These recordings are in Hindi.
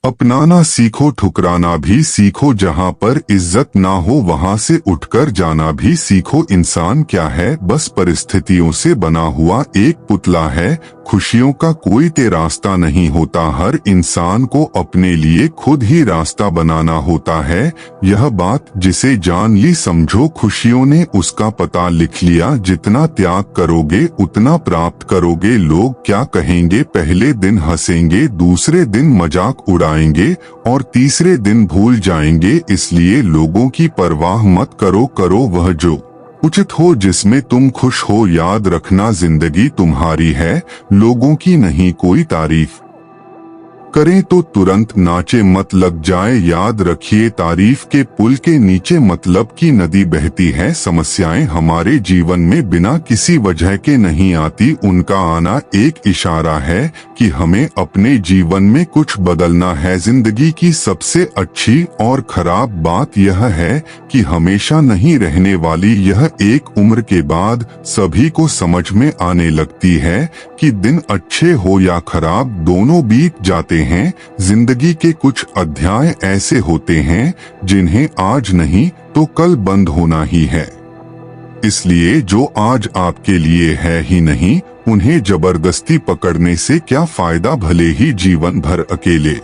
अपनाना सीखो, ठुकराना भी सीखो, जहाँ पर इज्जत ना हो वहाँ से उठकर जाना भी सीखो। इंसान क्या है? बस परिस्थितियों से बना हुआ एक पुतला है। खुशियों का कोई रास्ता नहीं होता, हर इंसान को अपने लिए खुद ही रास्ता बनाना होता है। यह बात जिसे जान ली समझो, खुशियों ने उसका पता लिख लिया। जितना त्याग करोगे उतना प्राप्त करोगे। लोग क्या कहेंगे? पहले दिन हंसेंगे, दूसरे दिन मजाक उड़ाएंगे और तीसरे दिन भूल जाएंगे। इसलिए लोगों की परवाह मत करो, करो वह जो उचित हो, जिसमें तुम खुश हो। याद रखना जिंदगी तुम्हारी है, लोगों की नहीं। कोई तारीफ करें तो तुरंत नाचे मत, लग जाए याद रखिए तारीफ के पुल के नीचे मतलब की नदी बहती है। समस्याएं हमारे जीवन में बिना किसी वजह के नहीं आती, उनका आना एक इशारा है कि हमें अपने जीवन में कुछ बदलना है। जिंदगी की सबसे अच्छी और खराब बात यह है कि हमेशा नहीं रहने वाली। यह एक उम्र के बाद सभी को समझ में आने लगती है कि दिन अच्छे हो या खराब दोनों बीत जाते हैं। जिंदगी के कुछ अध्याय ऐसे होते हैं जिन्हें आज नहीं तो कल बंद होना ही है। इसलिए जो आज आपके लिए है ही नहीं, उन्हें जबरदस्ती पकड़ने से क्या फायदा, भले ही जीवन भर अकेले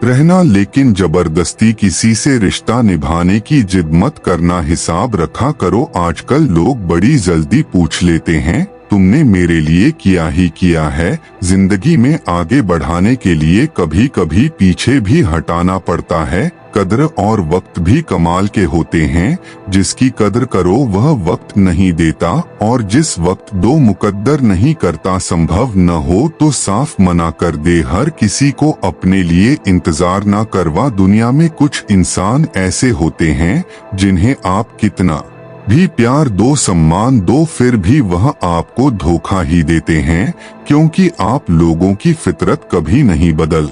रहना। लेकिन जबरदस्ती किसी से रिश्ता निभाने की जिद मत करना, हिसाब रखा करो। आजकल लोग बड़ी जल्दी पूछ लेते हैं तुमने मेरे लिए किया ही किया है। जिंदगी में आगे बढ़ाने के लिए कभी कभी पीछे भी हटाना पड़ता है। कद्र और वक्त भी कमाल के होते हैं। जिसकी कद्र करो वह वक्त नहीं देता, और जिस वक्त दो मुकद्दर नहीं करता। संभव न हो तो साफ मना कर दे, हर किसी को अपने लिए इंतजार ना करवा। दुनिया में कुछ इंसान ऐसे होते हैं जिन्हें आप कितना भी प्यार दो, सम्मान दो, फिर भी वह आपको धोखा ही देते हैं, क्योंकि आप लोगों की फितरत कभी नहीं बदल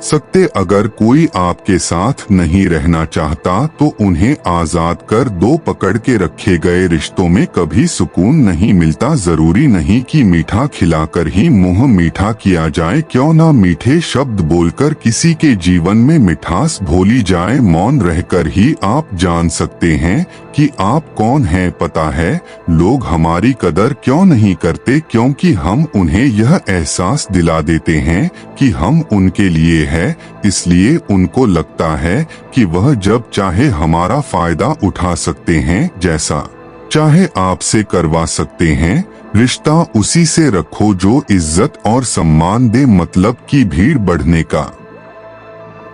सकते। अगर कोई आपके साथ नहीं रहना चाहता तो उन्हें आजाद कर दो। पकड़ के रखे गए रिश्तों में कभी सुकून नहीं मिलता। जरूरी नहीं कि मीठा खिलाकर ही मुंह मीठा किया जाए। क्यों ना मीठे शब्द बोलकर किसी के जीवन में मिठास घोली जाए। मौन रहकर ही आप जान सकते हैं कि आप कौन हैं। पता है लोग हमारी कदर क्यों नहीं करते? क्योंकि हम उन्हें यह एहसास दिला देते हैं कि हम उनके लिए है, इसलिए उनको लगता है कि वह जब चाहे हमारा फायदा उठा सकते हैं, जैसा चाहे आपसे करवा सकते हैं। रिश्ता उसी से रखो जो इज्जत और सम्मान दे, मतलब की भीड़ बढ़ने का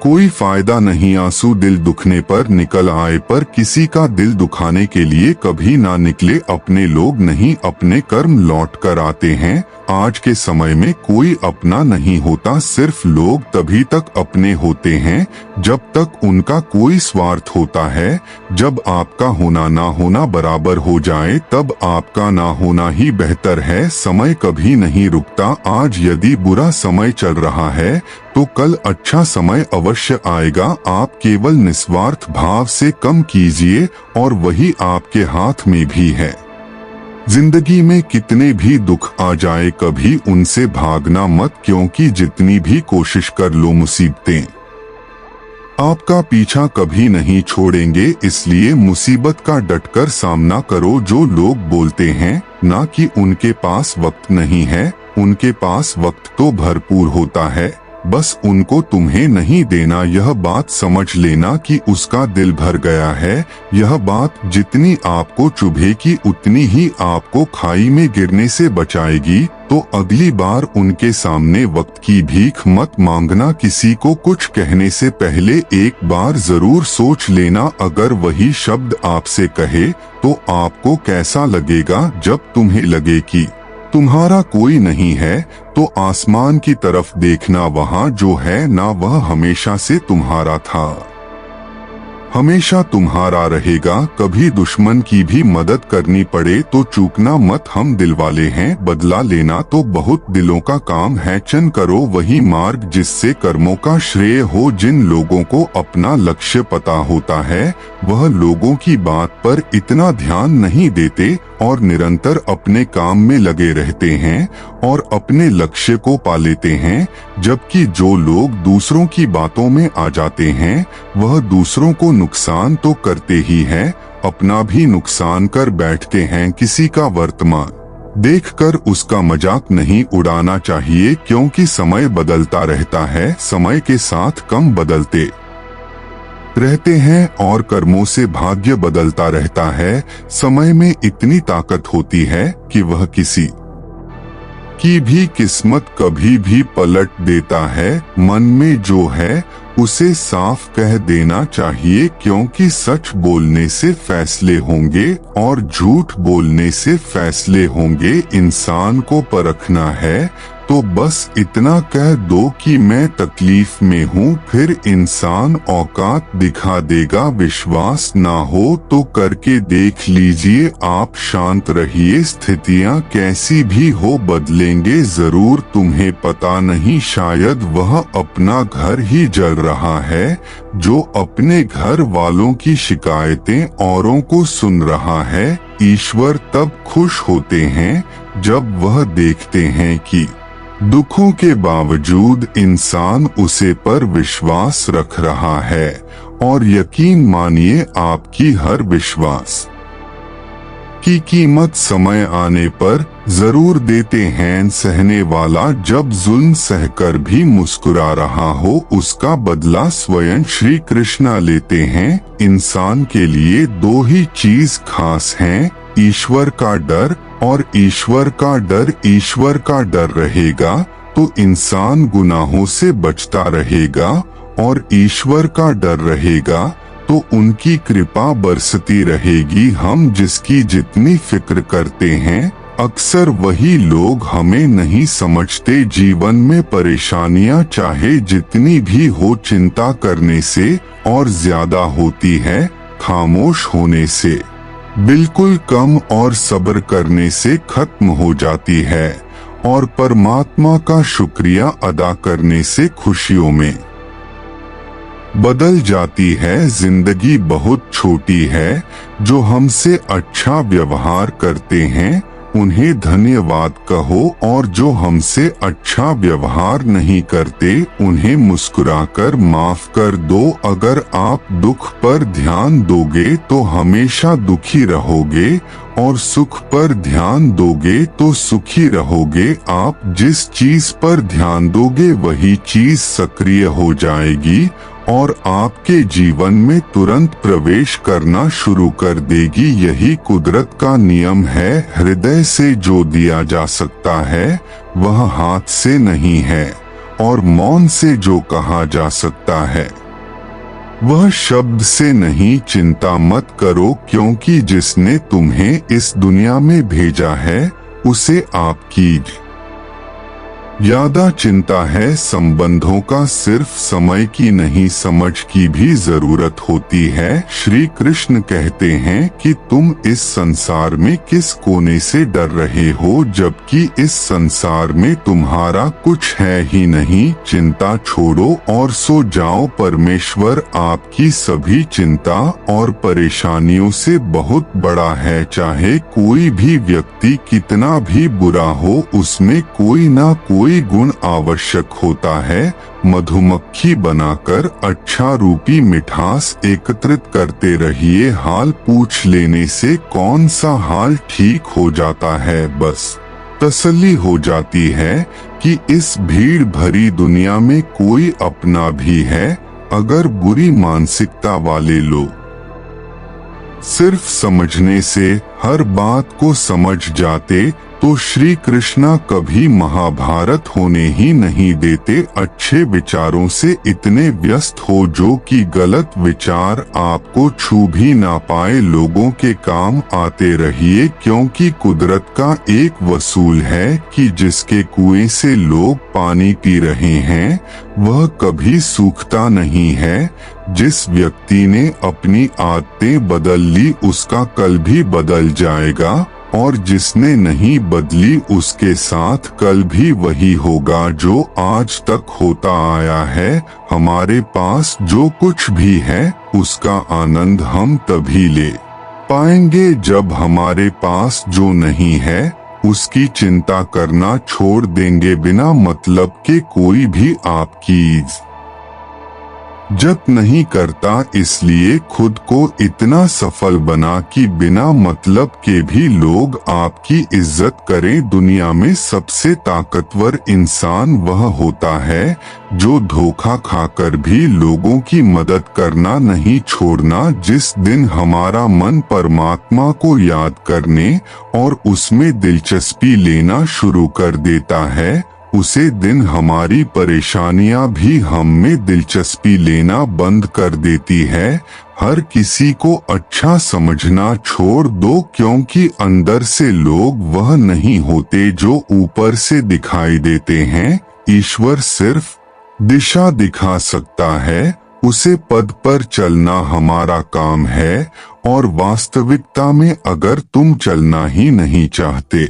कोई फायदा नहीं। आंसू दिल दुखने पर निकल आए, पर किसी का दिल दुखाने के लिए कभी ना निकले। अपने लोग नहीं अपने कर्म लौट कर आते हैं। आज के समय में कोई अपना नहीं होता, सिर्फ लोग तभी तक अपने होते हैं जब तक उनका कोई स्वार्थ होता है। जब आपका होना ना होना बराबर हो जाए तब आपका ना होना ही बेहतर है। समय कभी नहीं रुकता। आज यदि बुरा समय चल रहा है तो कल अच्छा समय अवश्य आएगा। आप केवल निस्वार्थ भाव से कम कीजिए और वही आपके हाथ में भी है। जिंदगी में कितने भी दुख आ जाए कभी उनसे भागना मत, क्योंकि जितनी भी कोशिश कर लो मुसीबतें आपका पीछा कभी नहीं छोड़ेंगे। इसलिए मुसीबत का डटकर सामना करो। जो लोग बोलते हैं ना कि उनके पास वक्त नहीं है, उनके पास वक्त तो भरपूर होता है, बस उनको तुम्हें नहीं देना। यह बात समझ लेना कि उसका दिल भर गया है। यह बात जितनी आपको चुभेगी उतनी ही आपको खाई में गिरने से बचाएगी। तो अगली बार उनके सामने वक्त की भीख मत मांगना। किसी को कुछ कहने से पहले एक बार जरूर सोच लेना। अगर वही शब्द आपसे कहे तो आपको कैसा लगेगा? जब तुम्हें लगे कि तुम्हारा कोई नहीं है तो आसमान की तरफ देखना, वहाँ जो है ना वह हमेशा से तुम्हारा था, हमेशा तुम्हारा रहेगा। कभी दुश्मन की भी मदद करनी पड़े तो चूकना मत। हम दिल वाले हैं, बदला लेना तो बहुत दिलों का काम है। चन करो वही मार्ग जिससे कर्मों का श्रेय हो। जिन लोगों को अपना लक्ष्य पता होता है वह लोगों की बात पर इतना ध्यान नहीं देते और निरंतर अपने काम में लगे रहते हैं और अपने लक्ष्य को पा लेते हैं, जबकि जो लोग दूसरों की बातों में आ जाते हैं वह दूसरों को नुकसान तो करते ही हैं, अपना भी नुकसान कर बैठते हैं। किसी का वर्तमान देखकर उसका मजाक नहीं उड़ाना चाहिए, क्योंकि समय बदलता रहता है, समय के साथ कम बदलते रहते हैं और कर्मों से भाग्य बदलता रहता है। समय में इतनी ताकत होती है कि वह किसी की भी किस्मत कभी भी पलट देता है। मन में जो है उसे साफ कह देना चाहिए, क्योंकि सच बोलने से फैसले होंगे और झूठ बोलने से फैसले होंगे। इंसान को परखना है तो बस इतना कह दो कि मैं तकलीफ में हूँ, फिर इंसान औकात दिखा देगा। विश्वास ना हो तो करके देख लीजिए आप। शांत रहिए, स्थितियाँ कैसी भी हो बदलेंगे जरूर। तुम्हें पता नहीं, शायद वह अपना घर ही जल रहा है जो अपने घर वालों की शिकायतें औरों को सुन रहा है। ईश्वर तब खुश होते हैं जब वह देखते हैं कि दुखों के बावजूद इंसान उसे पर विश्वास रख रहा है। और यकीन मानिए, आपकी हर विश्वास की कीमत समय आने पर जरूर देते हैं। सहने वाला जब जुल्म सहकर भी मुस्कुरा रहा हो, उसका बदला स्वयं श्री कृष्ण लेते हैं। इंसान के लिए दो ही चीज खास हैं, ईश्वर का डर और ईश्वर का डर। ईश्वर का डर रहेगा तो इंसान गुनाहों से बचता रहेगा, और ईश्वर का डर रहेगा तो उनकी कृपा बरसती रहेगी। हम जिसकी जितनी फिक्र करते हैं, अक्सर वही लोग हमें नहीं समझते। जीवन में परेशानियां चाहे जितनी भी हो, चिंता करने से और ज्यादा होती है खामोश होने से, बिल्कुल कम और सब्र करने से खत्म हो जाती है, और परमात्मा का शुक्रिया अदा करने से खुशियों में बदल जाती है। जिंदगी बहुत छोटी है, जो हमसे अच्छा व्यवहार करते हैं उन्हें धन्यवाद कहो, और जो हमसे अच्छा व्यवहार नहीं करते उन्हें मुस्कुराकर माफ कर दो। अगर आप दुख पर ध्यान दोगे तो हमेशा दुखी रहोगे, और सुख पर ध्यान दोगे तो सुखी रहोगे। आप जिस चीज पर ध्यान दोगे वही चीज सक्रिय हो जाएगी और आपके जीवन में तुरंत प्रवेश करना शुरू कर देगी। यही कुदरत का नियम है। हृदय से जो दिया जा सकता है वह हाथ से नहीं है, और मौन से जो कहा जा सकता है वह शब्द से नहीं। चिंता मत करो, क्योंकि जिसने तुम्हें इस दुनिया में भेजा है उसे आपकी ज्यादा चिंता है। संबंधों का सिर्फ समय की नहीं, समझ की भी जरूरत होती है। श्री कृष्ण कहते हैं कि तुम इस संसार में किस कोने से डर रहे हो, जबकि इस संसार में तुम्हारा कुछ है ही नहीं। चिंता छोड़ो और सो जाओ। परमेश्वर आपकी सभी चिंता और परेशानियों से बहुत बड़ा है। चाहे कोई भी व्यक्ति कितना भी बुरा हो, उसमें कोई ना कोई गुण आवश्यक होता है। मधुमक्खी बनाकर अच्छा रूपी मिठास एकत्रित करते रहिए। हाल पूछ लेने से कौन सा हाल ठीक हो जाता है, बस तसल्ली हो जाती है कि इस भीड़ भरी दुनिया में कोई अपना भी है। अगर बुरी मानसिकता वाले लोग सिर्फ समझने से हर बात को समझ जाते तो श्री कृष्णा कभी महाभारत होने ही नहीं देते। अच्छे विचारों से इतने व्यस्त हो जो कि गलत विचार आपको छू भी ना पाए। लोगों के काम आते रहिए, क्योंकि कुदरत का एक वसूल है कि जिसके कुएं से लोग पानी पी रहे हैं वह कभी सूखता नहीं है। जिस व्यक्ति ने अपनी आदतें बदल ली उसका कल भी बदल जाएगा, और जिसने नहीं बदली उसके साथ कल भी वही होगा जो आज तक होता आया है। हमारे पास जो कुछ भी है उसका आनंद हम तभी ले पाएंगे जब हमारे पास जो नहीं है उसकी चिंता करना छोड़ देंगे। बिना मतलब के कोई भी आपकी इज्जत नहीं करता, इसलिए खुद को इतना सफल बना कि बिना मतलब के भी लोग आपकी इज्जत करें। दुनिया में सबसे ताकतवर इंसान वह होता है जो धोखा खाकर भी लोगों की मदद करना नहीं छोड़ना। जिस दिन हमारा मन परमात्मा को याद करने और उसमें दिलचस्पी लेना शुरू कर देता है, उसे दिन हमारी परेशानियां भी हम में दिलचस्पी लेना बंद कर देती है। हर किसी को अच्छा समझना छोड़ दो, क्योंकि अंदर से लोग वह नहीं होते जो ऊपर से दिखाई देते हैं। ईश्वर सिर्फ दिशा दिखा सकता है, उसे पद पर चलना हमारा काम है। और वास्तविकता में अगर तुम चलना ही नहीं चाहते,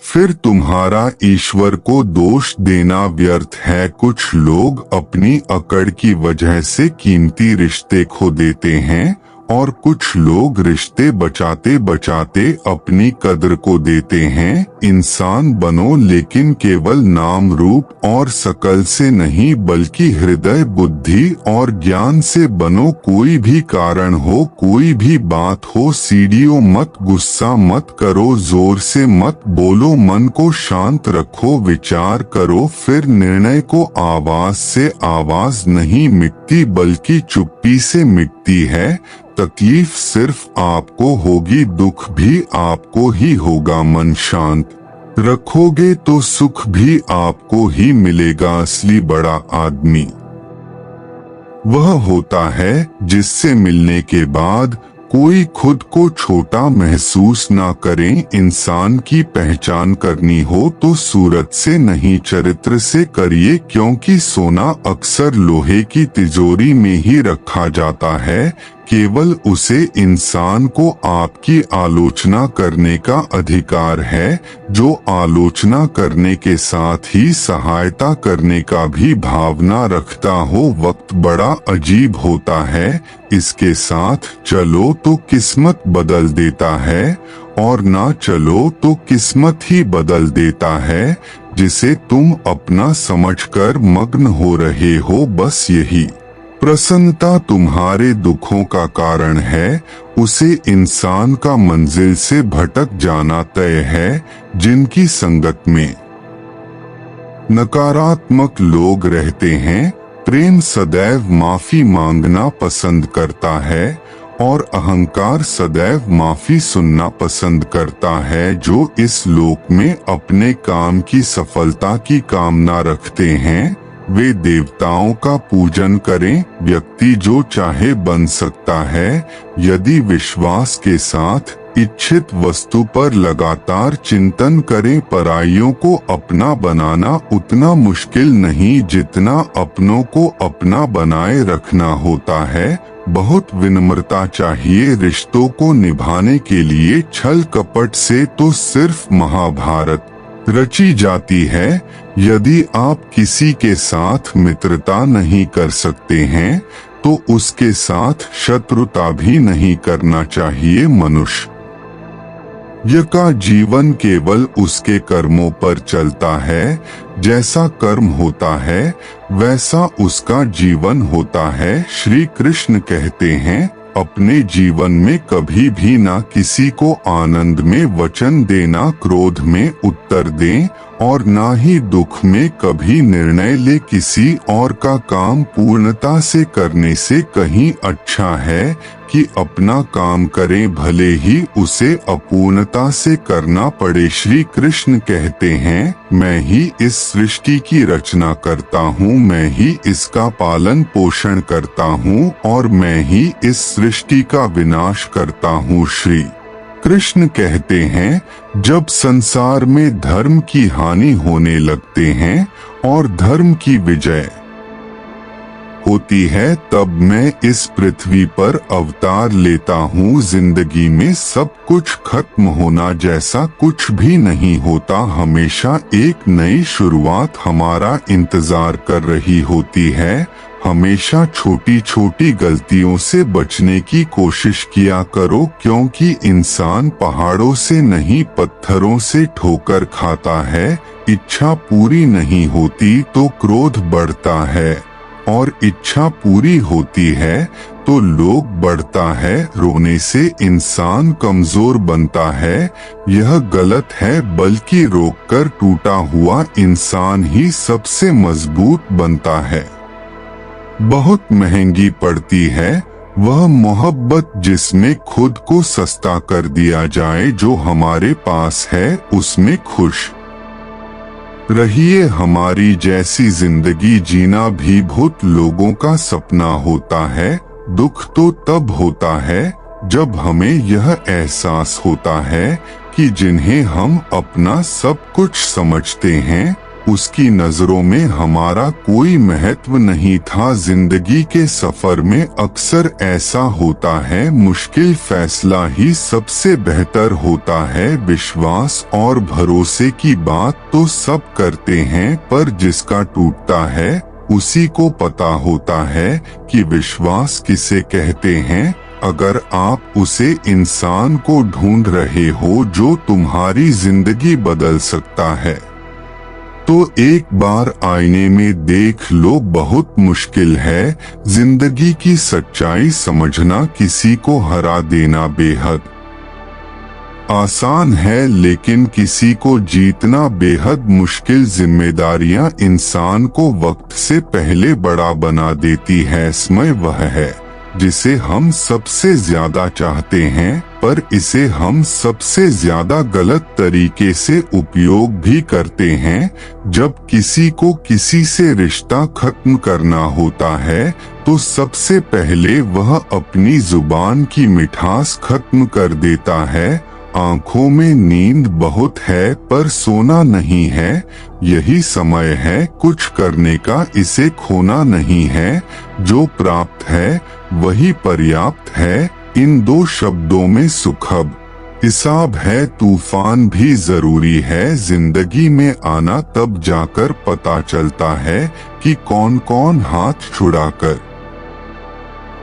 फिर तुम्हारा ईश्वर को दोष देना व्यर्थ है। कुछ लोग अपनी अकड़ की वजह से कीमती रिश्ते खो देते हैं और कुछ लोग रिश्ते बचाते बचाते अपनी कद्र को देते हैं। इंसान बनो, लेकिन केवल नाम रूप और शकल से नहीं, बल्कि हृदय, बुद्धि और ज्ञान से बनो। कोई भी कारण हो, कोई भी बात हो, सीढ़ियों मत, गुस्सा मत करो, जोर से मत बोलो, मन को शांत रखो, विचार करो, फिर निर्णय को। आवाज से आवाज नहीं मिटती, बल्कि चुप्पी से मिटती है। तकलीफ सिर्फ आपको होगी, दुख भी आपको ही होगा। मन शांत रखोगे तो सुख भी आपको ही मिलेगा। असली बड़ा आदमी वह होता है जिससे मिलने के बाद कोई खुद को छोटा महसूस ना करे। इंसान की पहचान करनी हो तो सूरत से नहीं, चरित्र से करिए, क्योंकि सोना अक्सर लोहे की तिजोरी में ही रखा जाता है। केवल उसे इंसान को आपकी आलोचना करने का अधिकार है, जो आलोचना करने के साथ ही सहायता करने का भी भावना रखता हो। वक्त बड़ा अजीब होता है, इसके साथ चलो तो किस्मत बदल देता है, और ना चलो तो किस्मत ही बदल देता है। जिसे तुम अपना समझकर मग्न हो रहे हो, बस यही प्रसन्नता तुम्हारे दुखों का कारण है। उसे इंसान का मंजिल से भटक जाना तय है। जिनकी संगत में नकारात्मक लोग रहते हैं, प्रेम सदैव माफी मांगना पसंद करता है और अहंकार सदैव माफी सुनना पसंद करता है। जो इस लोक में अपने काम की सफलता की कामना रखते हैं, वे देवताओं का पूजन करें। व्यक्ति जो चाहे बन सकता है, यदि विश्वास के साथ इच्छित वस्तु पर लगातार चिंतन करें। पराइयों को अपना बनाना उतना मुश्किल नहीं जितना अपनों को अपना बनाए रखना होता है। बहुत विनम्रता चाहिए रिश्तों को निभाने के लिए। छल कपट से तो सिर्फ महाभारत रची जाती है। यदि आप किसी के साथ मित्रता नहीं कर सकते हैं, तो उसके साथ शत्रुता भी नहीं करना चाहिए। मनुष्य का जीवन केवल उसके कर्मों पर चलता है। जैसा कर्म होता है, वैसा उसका जीवन होता है। श्री कृष्ण कहते हैं, अपने जीवन में कभी भी ना किसी को आनंद में वचन देना, क्रोध में उत्तर दें, और ना ही दुख में कभी निर्णय ले। किसी और का काम पूर्णता से करने से कहीं अच्छा है कि अपना काम करें, भले ही उसे अपूर्णता से करना पड़े। श्री कृष्ण कहते हैं, मैं ही इस सृष्टि की रचना करता हूँ, मैं ही इसका पालन पोषण करता हूँ, और मैं ही इस सृष्टि का विनाश करता हूँ। श्री कृष्ण कहते हैं, जब संसार में धर्म की हानि होने लगते हैं और धर्म की विजय होती है, तब मैं इस पृथ्वी पर अवतार लेता हूँ। जिंदगी में सब कुछ खत्म होना जैसा कुछ भी नहीं होता। हमेशा एक नई शुरुआत हमारा इंतजार कर रही होती है। हमेशा छोटी छोटी गलतियों से बचने की कोशिश किया करो, क्योंकि इंसान पहाड़ों से नहीं पत्थरों से ठोकर खाता है। इच्छा पूरी नहीं होती तो क्रोध बढ़ता है, और इच्छा पूरी होती है तो लोभ बढ़ता है। रोने से इंसान कमजोर बनता है, यह गलत है, बल्कि रोककर टूटा हुआ इंसान ही सबसे मजबूत बनता है। बहुत महंगी पड़ती है वह मोहब्बत जिसमें खुद को सस्ता कर दिया जाए। जो हमारे पास है उसमें खुश रहिए। हमारी जैसी जिंदगी जीना भी बहुत लोगों का सपना होता है। दुख तो तब होता है जब हमें यह एहसास होता है कि जिन्हें हम अपना सब कुछ समझते हैं उसकी नजरों में हमारा कोई महत्व नहीं था। जिंदगी के सफर में अक्सर ऐसा होता है, मुश्किल फैसला ही सबसे बेहतर होता है। विश्वास और भरोसे की बात तो सब करते हैं, पर जिसका टूटता है उसी को पता होता है कि विश्वास किसे कहते हैं। अगर आप उसे इंसान को ढूंढ रहे हो जो तुम्हारी जिंदगी बदल सकता है, तो एक बार आईने में देख लो। बहुत मुश्किल है जिंदगी की सच्चाई समझना, किसी को हरा देना बेहद आसान है, लेकिन किसी को जीतना बेहद मुश्किल। जिम्मेदारियां इंसान को वक्त से पहले बड़ा बना देती है। समय वह है जिसे हम सबसे ज्यादा चाहते हैं, पर इसे हम सबसे ज्यादा गलत तरीके से उपयोग भी करते हैं। जब किसी को किसी से रिश्ता खत्म करना होता है तो सबसे पहले वह अपनी जुबान की मिठास खत्म कर देता है। आंखों में नींद बहुत है पर सोना नहीं है, यही समय है कुछ करने का, इसे खोना नहीं है। जो प्राप्त है वही पर्याप्त है। इन दो शब्दों में सुखद हिसाब है। तूफान भी जरूरी है जिंदगी में आना, तब जाकर पता चलता है कि कौन कौन हाथ छुड़ाकर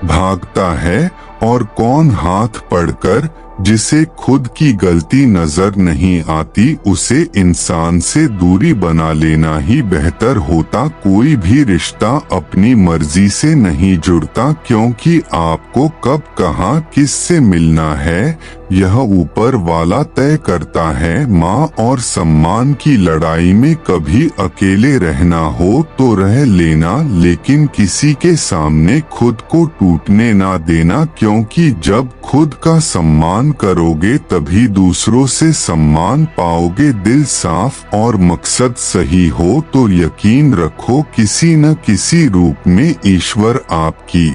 भागता है और कौन हाथ पड़कर। जिसे खुद की गलती नजर नहीं आती उसे इंसान से दूरी बना लेना ही बेहतर होता। कोई भी रिश्ता अपनी मर्जी से नहीं जुड़ता, क्योंकि आपको कब कहाँ किससे मिलना है यह ऊपर वाला तय करता है। माँ और सम्मान की लड़ाई में कभी अकेले रहना हो तो रह लेना, लेकिन किसी के सामने खुद को टूटने ना देना, क्योंकि जब खुद का सम्मान करोगे तभी दूसरों से सम्मान पाओगे। दिल साफ और मकसद सही हो तो यकीन रखो किसी न किसी रूप में ईश्वर आपकी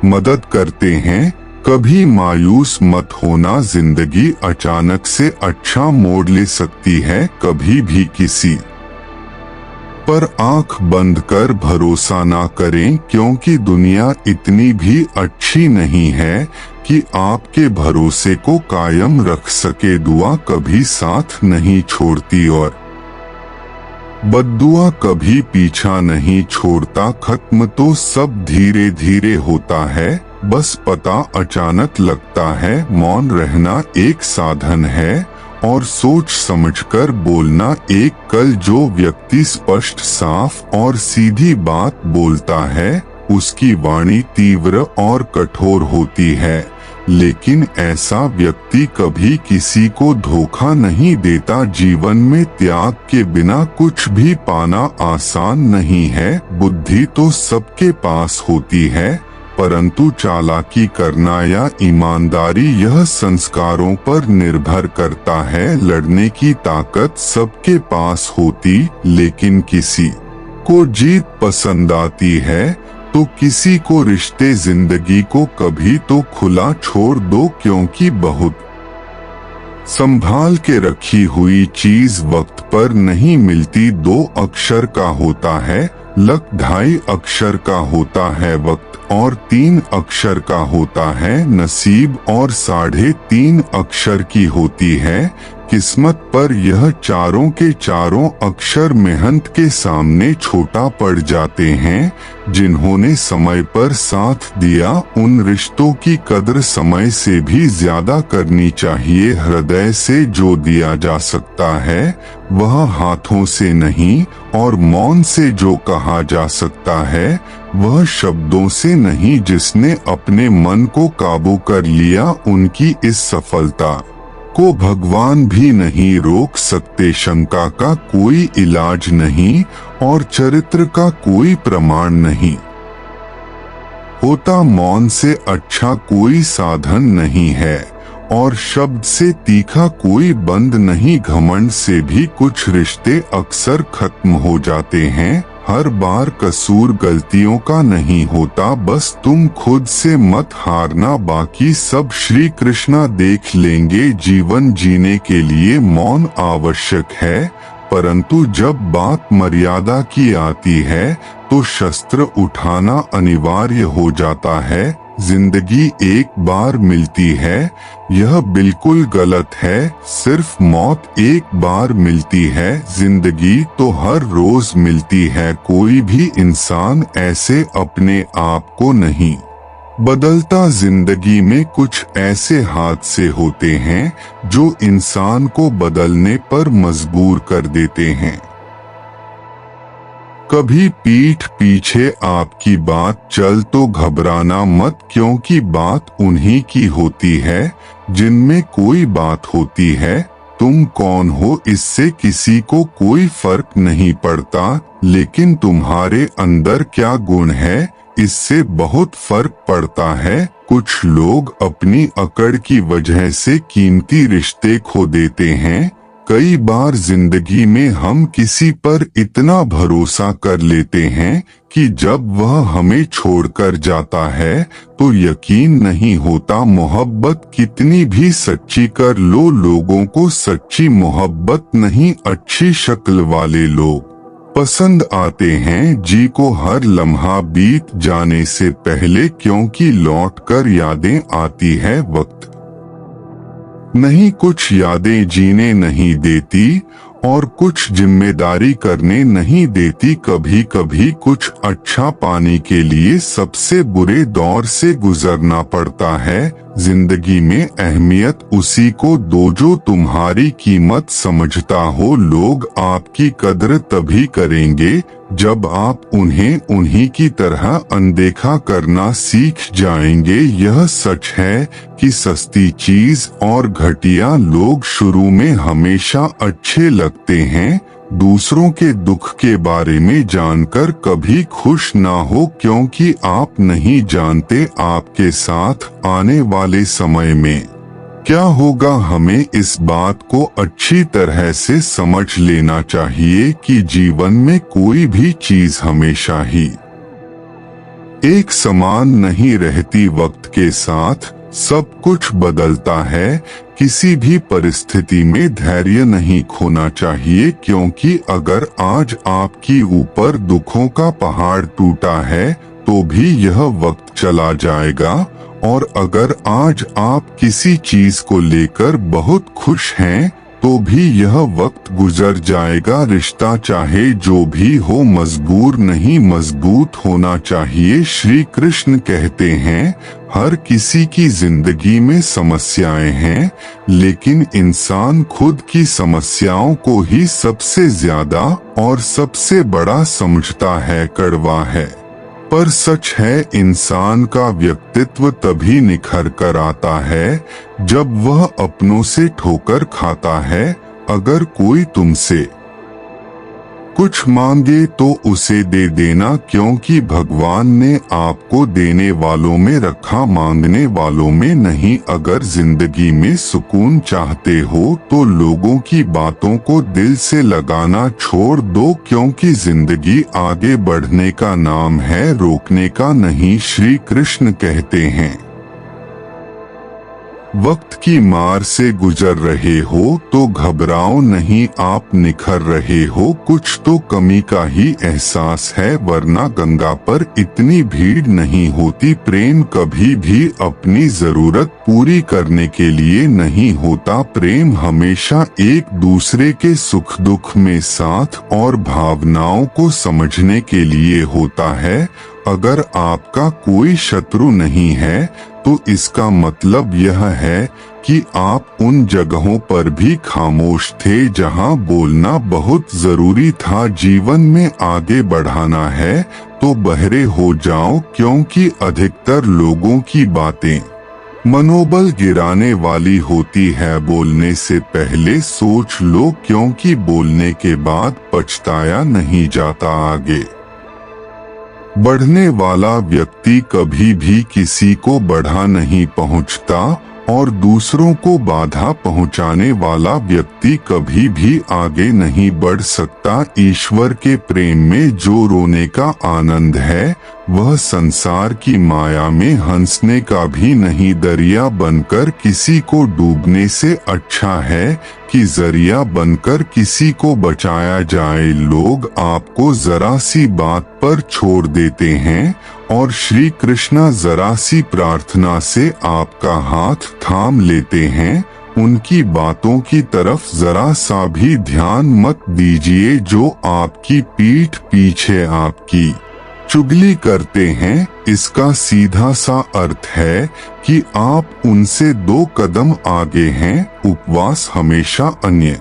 मदद करते हैं। कभी मायूस मत होना, जिंदगी अचानक से अच्छा मोड़ ले सकती है। कभी भी किसी पर आंख बंद कर भरोसा ना करें, क्योंकि दुनिया इतनी भी अच्छी नहीं है कि आपके भरोसे को कायम रख सके। दुआ कभी साथ नहीं छोड़ती और बद्दुआ कभी पीछा नहीं छोड़ता। खत्म तो सब धीरे धीरे होता है, बस पता अचानक लगता है। मौन रहना एक साधन है और सोच समझकर बोलना एक कल। जो व्यक्ति स्पष्ट, साफ और सीधी बात बोलता है उसकी वाणी तीव्र और कठोर होती है, लेकिन ऐसा व्यक्ति कभी किसी को धोखा नहीं देता। जीवन में त्याग के बिना कुछ भी पाना आसान नहीं है। बुद्धि तो सबके पास होती है, परंतु चालाकी करना या ईमानदारी यह संस्कारों पर निर्भर करता है। लड़ने की ताकत सबके पास होती, लेकिन किसी को जीत पसंद आती है तो किसी को रिश्ते। जिंदगी को कभी तो खुला छोड़ दो, क्योंकि बहुत संभाल के रखी हुई चीज वक्त पर नहीं मिलती। 2 अक्षर का होता है लक, 2.5 अक्षर का होता है वक्त, और 3 अक्षर का होता है नसीब, और 3.5 अक्षर की होती है किस्मत पर यह चारों के चारों अक्षर मेहनत के सामने छोटा पड़ जाते हैं। जिन्होंने समय पर साथ दिया, उन रिश्तों की कदर समय से भी ज्यादा करनी चाहिए। हृदय से जो दिया जा सकता है वह हाथों से नहीं, और मौन से जो कहा जा सकता है वह शब्दों से नहीं। जिसने अपने मन को काबू कर लिया, उनकी इस सफलता को भगवान भी नहीं रोक सकते। शंका का कोई इलाज नहीं और चरित्र का कोई प्रमाण नहीं होता। मौन से अच्छा कोई साधन नहीं है, और शब्द से तीखा कोई बंध नहीं। घमंड से भी कुछ रिश्ते अक्सर खत्म हो जाते हैं। हर बार कसूर गलतियों का नहीं होता, बस तुम खुद से मत हारना, बाकी सब श्री कृष्णा देख लेंगे। जीवन जीने के लिए मौन आवश्यक है, परंतु जब बात मर्यादा की आती है तो शस्त्र उठाना अनिवार्य हो जाता है। जिंदगी एक बार मिलती है, यह बिल्कुल गलत है। सिर्फ मौत एक बार मिलती है, जिंदगी तो हर रोज मिलती है। कोई भी इंसान ऐसे अपने आप को नहीं बदलता। जिंदगी में कुछ ऐसे हादसे होते हैं जो इंसान को बदलने पर मजबूर कर देते हैं। कभी पीठ पीछे आपकी बात चल तो घबराना मत, क्योंकि बात उन्हीं की होती है जिनमें कोई बात होती है। तुम कौन हो इससे किसी को कोई फर्क नहीं पड़ता, लेकिन तुम्हारे अंदर क्या गुण है इससे बहुत फर्क पड़ता है। कुछ लोग अपनी अकड़ की वजह से कीमती रिश्ते खो देते हैं। कई बार जिंदगी में हम किसी पर इतना भरोसा कर लेते हैं कि जब वह हमें छोड़कर जाता है तो यकीन नहीं होता। मोहब्बत कितनी भी सच्ची कर लो, लोगों को सच्ची मोहब्बत नहीं, अच्छी शक्ल वाले लोग पसंद आते हैं। जी को हर लम्हा बीत जाने से पहले, क्योंकि लौटकर यादें आती है वक्त नहीं। कुछ यादें जीने नहीं देती और कुछ जिम्मेदारी करने नहीं देती। कभी कभी कुछ अच्छा पाने के लिए सबसे बुरे दौर से गुजरना पड़ता है। जिंदगी में अहमियत उसी को दो जो तुम्हारी कीमत समझता हो। लोग आपकी कदर तभी करेंगे जब आप उन्हें उन्हीं की तरह अनदेखा करना सीख जाएंगे। यह सच है कि सस्ती चीज और घटिया लोग शुरू में हमेशा अच्छे लगते हैं। दूसरों के दुख के बारे में जानकर कभी खुश ना हो, क्योंकि आप नहीं जानते आपके साथ आने वाले समय में क्या होगा। हमें इस बात को अच्छी तरह से समझ लेना चाहिए कि जीवन में कोई भी चीज हमेशा ही एक समान नहीं रहती। वक्त के साथ सब कुछ बदलता है। किसी भी परिस्थिति में धैर्य नहीं खोना चाहिए, क्योंकि अगर आज आपकी ऊपर दुखों का पहाड़ टूटा है तो भी यह वक्त चला जाएगा। और अगर आज आप किसी चीज को लेकर बहुत खुश हैं तो भी यह वक्त गुजर जाएगा। रिश्ता चाहे जो भी हो मजबूर नहीं, मजबूत होना चाहिए। श्री कृष्ण कहते हैं हर किसी की जिंदगी में समस्याएं हैं, लेकिन इंसान खुद की समस्याओं को ही सबसे ज्यादा और सबसे बड़ा समझता है। कड़वा है पर सच है, इंसान का व्यक्तित्व तभी निखर कर आता है जब वह अपनों से ठोकर खाता है। अगर कोई तुमसे कुछ मांगे तो उसे दे देना, क्योंकि भगवान ने आपको देने वालों में रखा, मांगने वालों में नहीं। अगर जिंदगी में सुकून चाहते हो तो लोगों की बातों को दिल से लगाना छोड़ दो, क्योंकि जिंदगी आगे बढ़ने का नाम है, रोकने का नहीं। श्री कृष्ण कहते हैं वक्त की मार से गुजर रहे हो तो घबराओ नहीं, आप निखर रहे हो, कुछ तो कमी का ही एहसास है, वरना गंगा पर इतनी भीड़ नहीं होती। प्रेम कभी भी अपनी जरूरत पूरी करने के लिए नहीं होता, प्रेम हमेशा एक दूसरे के सुख दुख में साथ और भावनाओं को समझने के लिए होता है। अगर आपका कोई शत्रु नहीं है तो इसका मतलब यह है कि आप उन जगहों पर भी खामोश थे जहां बोलना बहुत जरूरी था। जीवन में आगे बढ़ाना है तो बहरे हो जाओ, क्योंकि अधिकतर लोगों की बातें मनोबल गिराने वाली होती है। बोलने से पहले सोच लो, क्योंकि बोलने के बाद पछताया नहीं जाता। आगे बढ़ने वाला व्यक्ति कभी भी किसी को बढ़ा नहीं पहुंचता और दूसरों को बाधा पहुंचाने वाला व्यक्ति कभी भी आगे नहीं बढ़ सकता। ईश्वर के प्रेम में जो रोने का आनंद है वह संसार की माया में हंसने का भी नहीं। दरिया बनकर किसी को डूबने से अच्छा है कि जरिया बनकर किसी को बचाया जाए। लोग आपको जरा सी बात पर छोड़ देते हैं और श्री कृष्णा जरा सी प्रार्थना से आपका हाथ थाम लेते हैं। उनकी बातों की तरफ जरा सा भी ध्यान मत दीजिए जो आपकी पीठ पीछे आपकी चुगली करते हैं। इसका सीधा सा अर्थ है कि आप उनसे 2 कदम आगे हैं। उपवास हमेशा अन्य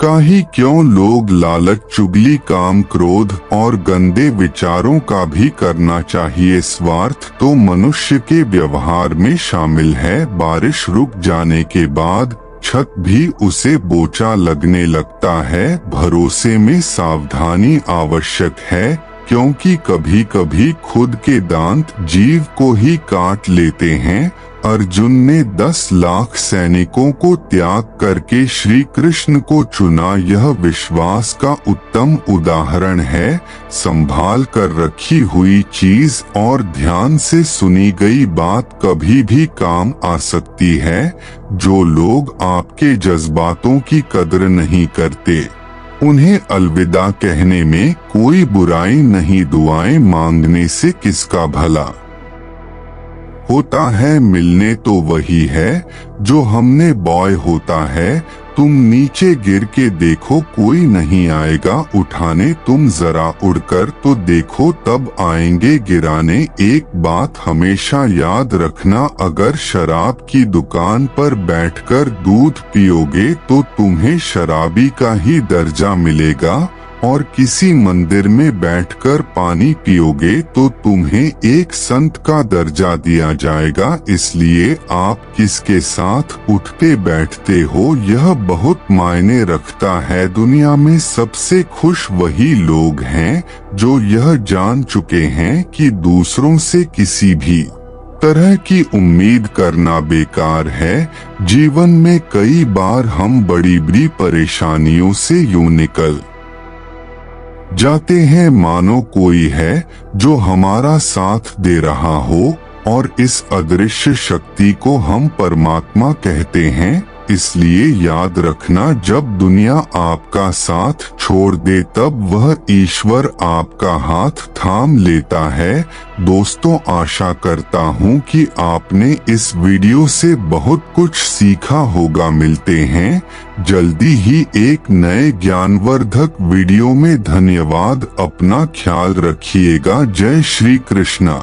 का ही क्यों, लोग लालच, चुगली, काम, क्रोध और गंदे विचारों का भी करना चाहिए। स्वार्थ तो मनुष्य के व्यवहार में शामिल है। बारिश रुक जाने के बाद छत भी उसे बोचा लगने लगता है। भरोसे में सावधानी आवश्यक है, क्योंकि कभी कभी खुद के दांत जीव को ही काट लेते हैं। अर्जुन ने 10 लाख सैनिकों को त्याग करके श्री कृष्ण को चुना, यह विश्वास का उत्तम उदाहरण है। संभाल कर रखी हुई चीज और ध्यान से सुनी गई बात कभी भी काम आ सकती है। जो लोग आपके जज्बातों की कदर नहीं करते उन्हें अलविदा कहने में कोई बुराई नहीं। दुआएं मांगने से किसका भला होता है, मिलने तो वही है जो हमने बॉय होता है। तुम नीचे गिर के देखो, कोई नहीं आएगा उठाने, तुम जरा उड़कर तो देखो तब आएंगे गिराने। एक बात हमेशा याद रखना, अगर शराब की दुकान पर बैठकर दूध पियोगे तो तुम्हें शराबी का ही दर्जा मिलेगा, और किसी मंदिर में बैठकर पानी पियोगे तो तुम्हें एक संत का दर्जा दिया जाएगा। इसलिए आप किसके साथ उठते बैठते हो यह बहुत मायने रखता है। दुनिया में सबसे खुश वही लोग हैं जो यह जान चुके हैं कि दूसरों से किसी भी तरह की उम्मीद करना बेकार है। जीवन में कई बार हम बड़ी बड़ी परेशानियों से यूं निकल जाते हैं मानो कोई है जो हमारा साथ दे रहा हो, और इस अदृश्य शक्ति को हम परमात्मा कहते हैं। इसलिए याद रखना, जब दुनिया आपका साथ छोड़ दे तब वह ईश्वर आपका हाथ थाम लेता है। दोस्तों, आशा करता हूँ कि आपने इस वीडियो से बहुत कुछ सीखा होगा। मिलते हैं जल्दी ही एक नए ज्ञानवर्धक वीडियो में। धन्यवाद, अपना ख्याल रखिएगा। जय श्री कृष्णा।